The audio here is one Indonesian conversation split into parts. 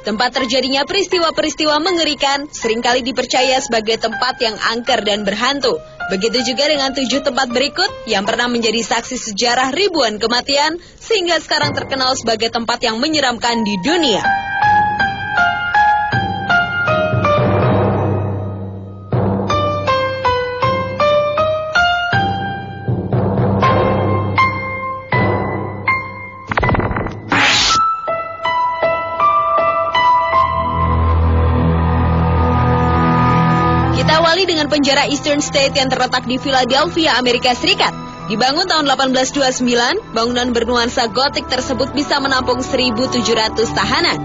Tempat terjadinya peristiwa-peristiwa mengerikan seringkali dipercaya sebagai tempat yang angker dan berhantu. Begitu juga dengan 7 tempat berikut yang pernah menjadi saksi sejarah ribuan kematian, sehingga sekarang terkenal sebagai tempat yang menyeramkan di dunia. Kita awali dengan penjara Eastern State yang terletak di Philadelphia, Amerika Serikat. Dibangun tahun 1829, bangunan bernuansa gotik tersebut bisa menampung 1.700 tahanan.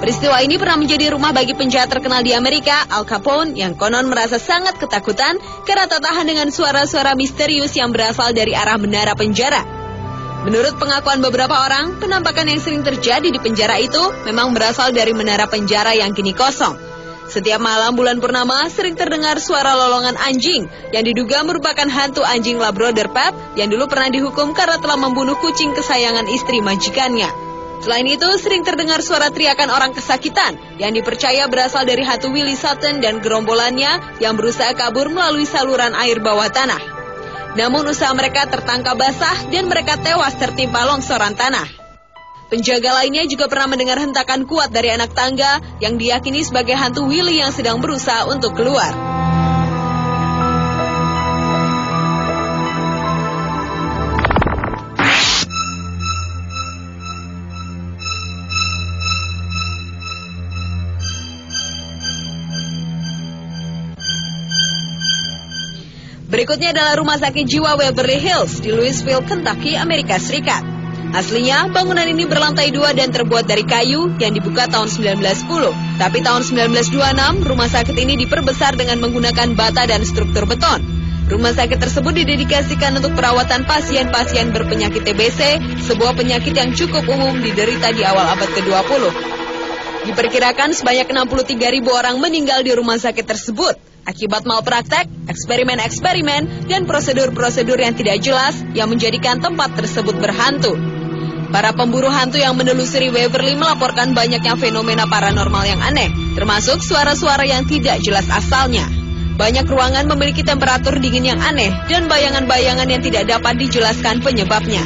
Peristiwa ini pernah menjadi rumah bagi penjahat terkenal di Amerika, Al Capone, yang konon merasa sangat ketakutan karena tak tahan dengan suara-suara misterius yang berasal dari arah menara penjara. Menurut pengakuan beberapa orang, penampakan yang sering terjadi di penjara itu memang berasal dari menara penjara yang kini kosong. Setiap malam bulan purnama sering terdengar suara lolongan anjing yang diduga merupakan hantu anjing Labrador Pep yang dulu pernah dihukum karena telah membunuh kucing kesayangan istri majikannya. Selain itu sering terdengar suara teriakan orang kesakitan yang dipercaya berasal dari hantu Willie Sutton dan gerombolannya yang berusaha kabur melalui saluran air bawah tanah. Namun usaha mereka tertangkap basah dan mereka tewas tertimpa longsoran tanah. Penjaga lainnya juga pernah mendengar hentakan kuat dari anak tangga yang diyakini sebagai hantu Willie yang sedang berusaha untuk keluar. Berikutnya adalah Rumah Sakit Jiwa Waverly Hills di Louisville, Kentucky, Amerika Serikat. Aslinya, bangunan ini berlantai 2 dan terbuat dari kayu yang dibuka tahun 1910. Tapi tahun 1926, rumah sakit ini diperbesar dengan menggunakan bata dan struktur beton. Rumah sakit tersebut didedikasikan untuk perawatan pasien-pasien berpenyakit TBC, sebuah penyakit yang cukup umum diderita di awal abad ke-20. Diperkirakan sebanyak 63.000 orang meninggal di rumah sakit tersebut akibat malpraktek, eksperimen-eksperimen, dan prosedur-prosedur yang tidak jelas yang menjadikan tempat tersebut berhantu. Para pemburu hantu yang menelusuri Waverly melaporkan banyaknya fenomena paranormal yang aneh, termasuk suara-suara yang tidak jelas asalnya. Banyak ruangan memiliki temperatur dingin yang aneh dan bayangan-bayangan yang tidak dapat dijelaskan penyebabnya.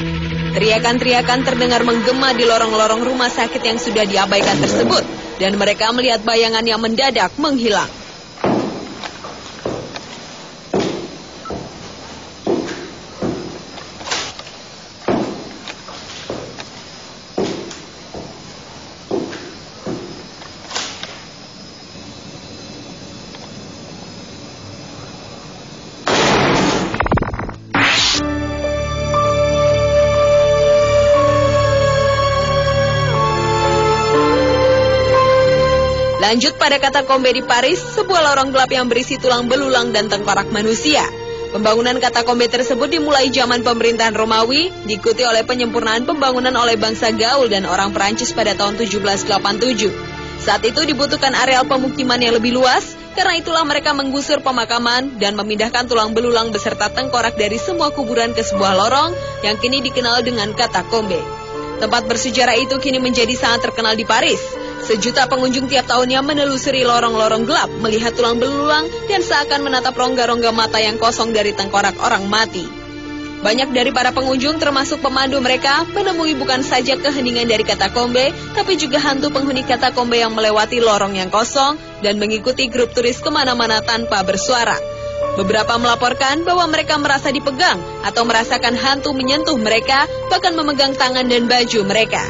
Teriakan-teriakan terdengar menggema di lorong-lorong rumah sakit yang sudah diabaikan tersebut, dan mereka melihat bayangan yang mendadak menghilang. Lanjut pada katakombe di Paris, sebuah lorong gelap yang berisi tulang belulang dan tengkorak manusia. Pembangunan katakombe tersebut dimulai zaman pemerintahan Romawi, diikuti oleh penyempurnaan pembangunan oleh bangsa Gaul dan orang Perancis pada tahun 1787. Saat itu dibutuhkan areal pemukiman yang lebih luas, karena itulah mereka menggusur pemakaman dan memindahkan tulang belulang beserta tengkorak dari semua kuburan ke sebuah lorong yang kini dikenal dengan katakombe. Tempat bersejarah itu kini menjadi sangat terkenal di Paris. Sejuta pengunjung tiap tahunnya menelusuri lorong-lorong gelap, melihat tulang belulang, dan seakan menatap rongga-rongga mata yang kosong dari tengkorak orang mati. Banyak dari para pengunjung, termasuk pemandu mereka, menemui bukan saja keheningan dari katakombe, tapi juga hantu penghuni katakombe yang melewati lorong yang kosong dan mengikuti grup turis kemana-mana tanpa bersuara. Beberapa melaporkan bahwa mereka merasa dipegang atau merasakan hantu menyentuh mereka, bahkan memegang tangan dan baju mereka.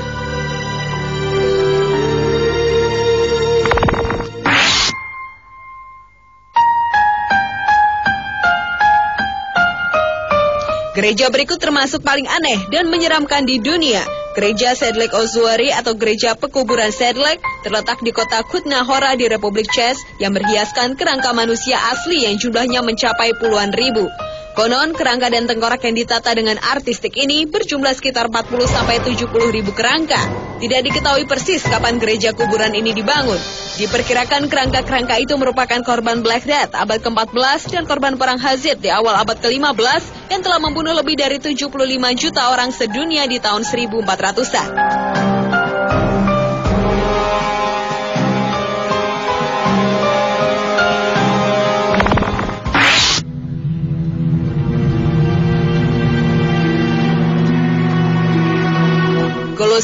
Gereja berikut termasuk paling aneh dan menyeramkan di dunia. Gereja Sedlec Ossuary atau Gereja Pekuburan Sedlec terletak di kota Kutna-Hora di Republik Czech yang berhiaskan kerangka manusia asli yang jumlahnya mencapai puluhan ribu. Konon, kerangka dan tengkorak yang ditata dengan artistik ini berjumlah sekitar 40-70 ribu kerangka. Tidak diketahui persis kapan gereja kuburan ini dibangun. Diperkirakan kerangka-kerangka itu merupakan korban Black Death abad ke-14 dan korban perang Hazid di awal abad ke-15 yang telah membunuh lebih dari 75 juta orang sedunia di tahun 1400-an.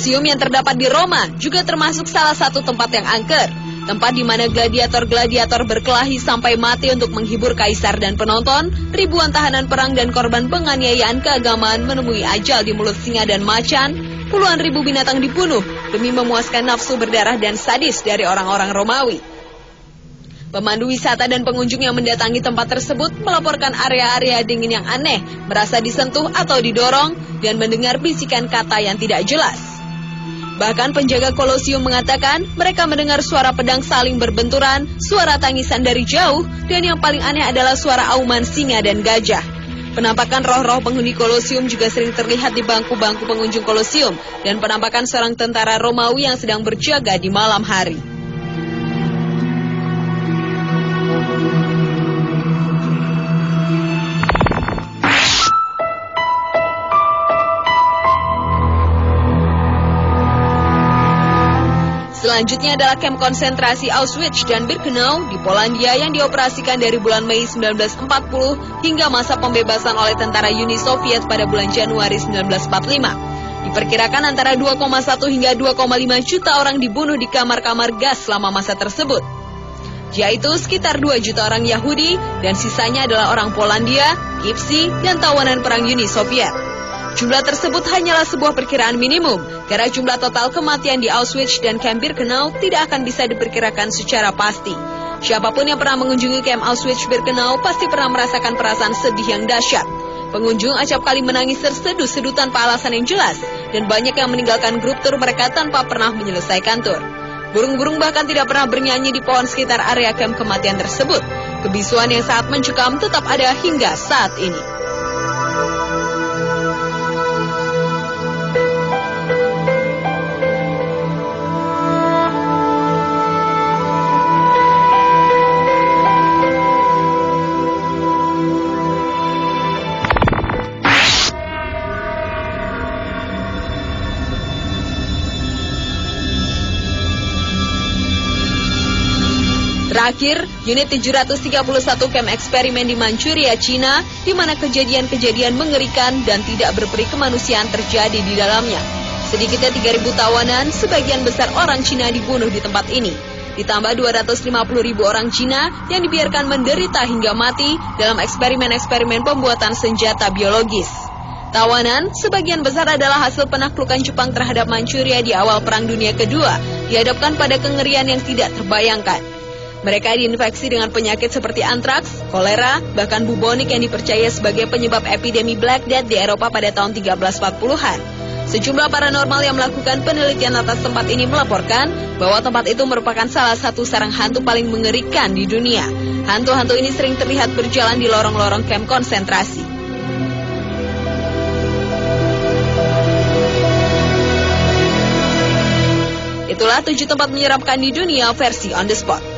Kolosium yang terdapat di Roma juga termasuk salah satu tempat yang angker. Tempat di mana gladiator-gladiator berkelahi sampai mati untuk menghibur kaisar dan penonton, ribuan tahanan perang dan korban penganiayaan keagamaan menemui ajal di mulut singa dan macan, puluhan ribu binatang dibunuh demi memuaskan nafsu berdarah dan sadis dari orang-orang Romawi. Pemandu wisata dan pengunjung yang mendatangi tempat tersebut melaporkan area-area dingin yang aneh, merasa disentuh atau didorong, dan mendengar bisikan kata yang tidak jelas. Bahkan penjaga Kolosium mengatakan mereka mendengar suara pedang saling berbenturan, suara tangisan dari jauh, dan yang paling aneh adalah suara auman singa dan gajah. Penampakan roh-roh penghuni Kolosium juga sering terlihat di bangku-bangku pengunjung Kolosium, dan penampakan seorang tentara Romawi yang sedang berjaga di malam hari. Selanjutnya adalah kamp konsentrasi Auschwitz dan Birkenau di Polandia yang dioperasikan dari bulan Mei 1940 hingga masa pembebasan oleh tentara Uni Soviet pada bulan Januari 1945. Diperkirakan antara 2,1 hingga 2,5 juta orang dibunuh di kamar-kamar gas selama masa tersebut. Yaitu sekitar 2 juta orang Yahudi dan sisanya adalah orang Polandia, Gypsy, dan tawanan perang Uni Soviet. Jumlah tersebut hanyalah sebuah perkiraan minimum, karena jumlah total kematian di Auschwitz dan kamp Birkenau tidak akan bisa diperkirakan secara pasti. Siapapun yang pernah mengunjungi kamp Auschwitz-Birkenau pasti pernah merasakan perasaan sedih yang dahsyat. Pengunjung acap kali menangis terseduh-seduh tanpa alasan yang jelas, dan banyak yang meninggalkan grup tur mereka tanpa pernah menyelesaikan tur. Burung-burung bahkan tidak pernah bernyanyi di pohon sekitar area kamp kematian tersebut. Kebisuan yang sangat mencekam tetap ada hingga saat ini. Terakhir, unit 731 kamp eksperimen di Manchuria, Cina, di mana kejadian-kejadian mengerikan dan tidak berperi kemanusiaan terjadi di dalamnya. Sedikitnya 3.000 tawanan, sebagian besar orang Cina dibunuh di tempat ini. Ditambah 250.000 orang Cina yang dibiarkan menderita hingga mati dalam eksperimen-eksperimen pembuatan senjata biologis. Tawanan, sebagian besar adalah hasil penaklukan Jepang terhadap Manchuria di awal Perang Dunia Kedua, dihadapkan pada kengerian yang tidak terbayangkan. Mereka diinfeksi dengan penyakit seperti antraks, kolera, bahkan bubonik yang dipercaya sebagai penyebab epidemi Black Death di Eropa pada tahun 1340-an. Sejumlah paranormal yang melakukan penelitian atas tempat ini melaporkan bahwa tempat itu merupakan salah satu sarang hantu paling mengerikan di dunia. Hantu-hantu ini sering terlihat berjalan di lorong-lorong kamp konsentrasi. Itulah 7 tempat menyeramkan di dunia versi on the spot.